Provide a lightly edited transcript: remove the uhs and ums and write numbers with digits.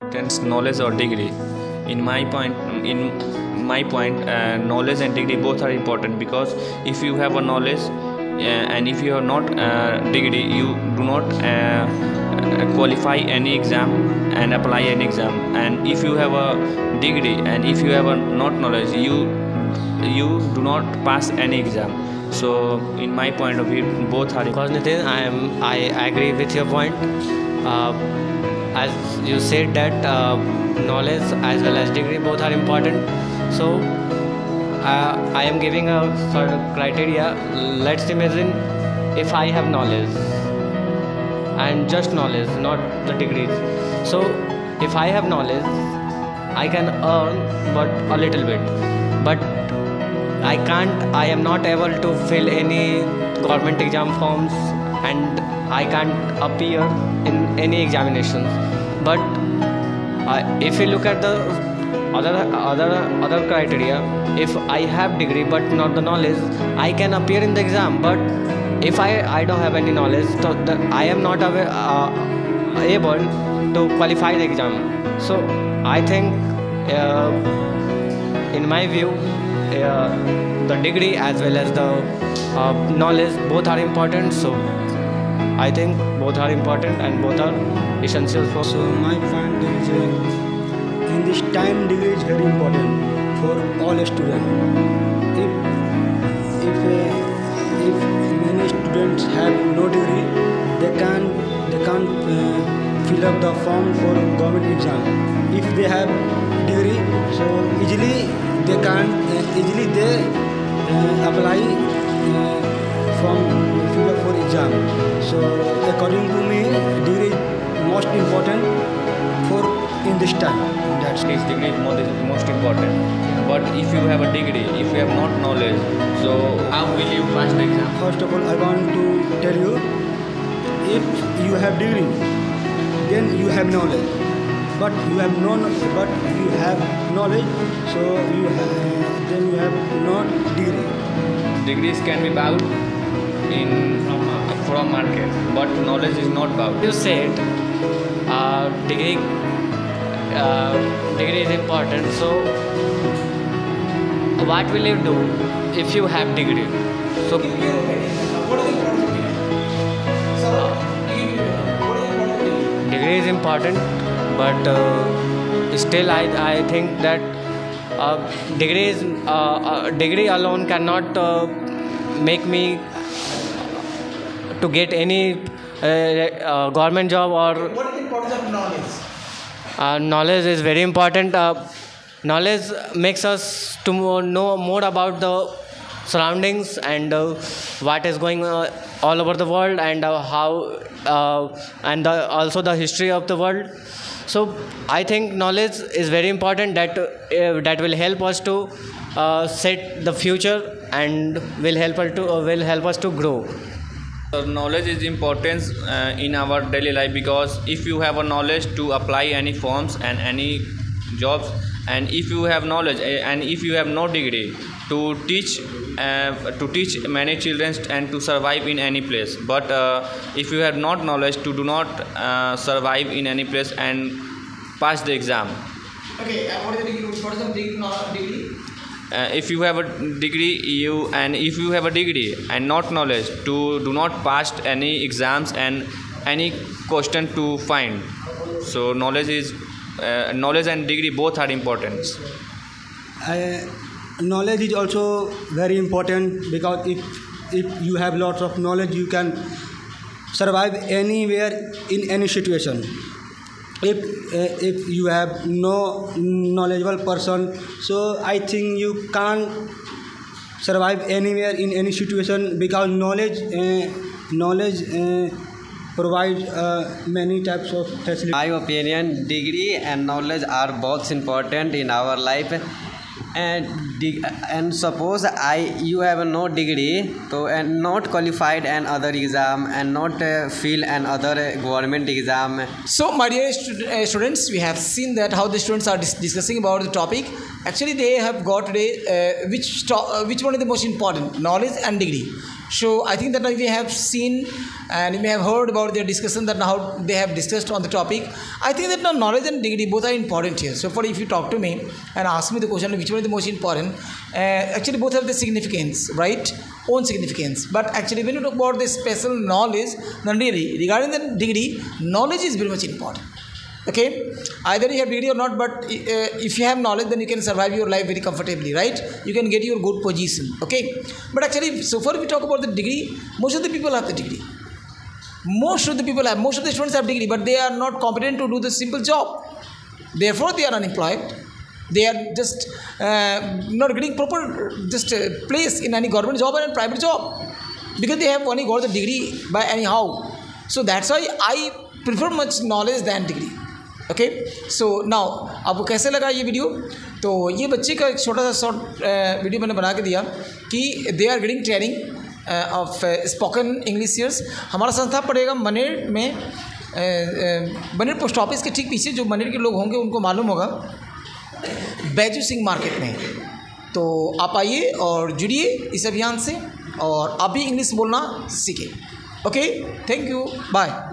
Importance knowledge or degree. In my point, knowledge and degree both are important, because if you have a knowledge and if you have not degree, you do not qualify any exam and apply any exam. And if you have a degree and if you have a not knowledge, you do not pass any exam. So in my point of view, both are. Because Nitin, I agree with your point. As you said that knowledge as well as degree both are important. So I am giving a sort of criteria. Let's imagine if I have knowledge and just knowledge, not the degrees. So if I have knowledge, I can earn but a little bit, but I am not able to fill any government exam forms, and I can't appear in any examinations. But if you look at the other criteria, if I have degree but not the knowledge, I can appear in the exam. But if I don't have any knowledge, so I am not able to qualify the exam. So I think in my view, the degree as well as the knowledge both are important. So I think both are important and both are essential for. So my point is, in this time, degree is very important for all students. If many students have no degree, they can't fill up the form for government exam. If they have degree, so easily they apply form fill up for exam. So according to me, degree is most important for in this time. That's This degree is most important. But if you have a degree, if you have not knowledge, so how will you pass the exam? First of all, I want to tell you, if you have degree, then you have knowledge. But you have knowledge, so then you have not degree. Degrees can be bought from market, but knowledge is not bought. You said degree is important. So what will you do if you have degree? So degree is important, but still I think that degree alone cannot make me to get any government job. Or what is the importance of knowledge? Knowledge is very important. Knowledge makes us to know more about the surroundings and what is going all over the world, and how and also the history of the world. So I think knowledge is very important, that will help us to set the future and will help us to grow. So knowledge is important in our daily life, because if you have a knowledge to apply any forms and any jobs, and if you have knowledge and if you have no degree to teach many children and to survive in any place. But if you have not knowledge to do not survive in any place and pass the exam. Okay, what is the degree? What is the degree? If you have a degree, if you have a degree and not knowledge to do not pass any exams and any question to find. So knowledge and degree both are important. Knowledge is also very important, because if you have lots of knowledge, you can survive anywhere in any situation. If you have no knowledgeable person, so I think you can't survive anywhere in any situation, because knowledge provides many types of facilities. My opinion, degree and knowledge are both important in our life. And suppose you have no degree, so and not qualified an other exam and not fill an other government exam. So, my dear students, we have seen that how the students are discussing about the topic. Actually, they have got today which one is the most important, knowledge and degree. So I think that we have seen and you may have heard about their discussion that how they have discussed on the topic. I think that now knowledge and degree both are important here. So for if you talk to me and ask me the question which one is the most important, actually both have the significance, right? Own significance. But actually when you talk about the special knowledge, then really regarding the degree, knowledge is very much important. Okay, either you have degree or not, but if you have knowledge, then you can survive your life very comfortably, right? You can get your good position. Okay, but actually so far we talk about the degree, most of the people have the degree, most of the students have degree, but they are not competent to do the simple job, therefore they are unemployed. They are just not getting proper just place in any government job or private job because they have only got the degree by anyhow. So that's why I prefer much knowledge than degree. Okay, so now आपको कैसे लगा ये video? तो ये बच्चे का एक छोटा सा शॉर्ट वीडियो मैंने बना के दिया कि they are getting training of spoken English years. हमारा संस्था पड़ेगा मनेर में, मनेर पोस्ट ऑफिस के ठीक पीछे. जो मनेर के लोग होंगे उनको मालूम होगा, बैजू सिंह मार्केट में. तो आप आइए और जुड़िए इस अभियान से और आप भी इंग्लिश बोलना सीखें. Okay, thank you, bye.